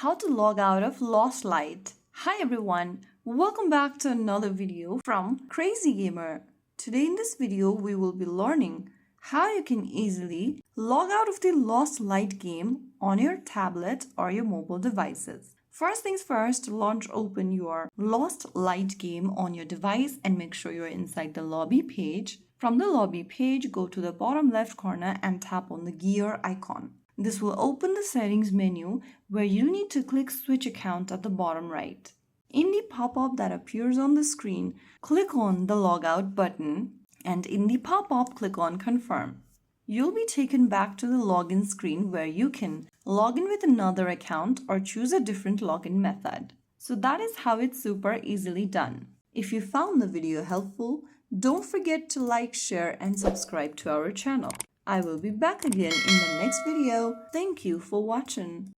How to log out of Lost Light. Hi everyone, welcome back to another video from Crazy Gamer. Today in this video we will be learning how you can easily log out of the Lost Light game on your tablet or your mobile devices. First things first, open your Lost Light game on your device and make sure you're inside the lobby page. From the lobby page, go to the bottom left corner and tap on the gear icon. This will open the settings menu where you need to click switch account at the bottom right. In the pop-up that appears on the screen, click on the logout button and in the pop-up click on confirm. You'll be taken back to the login screen where you can log in with another account or choose a different login method. So that is how it's super easily done. If you found the video helpful, don't forget to like, share and subscribe to our channel. I will be back again in the next video. Thank you for watching.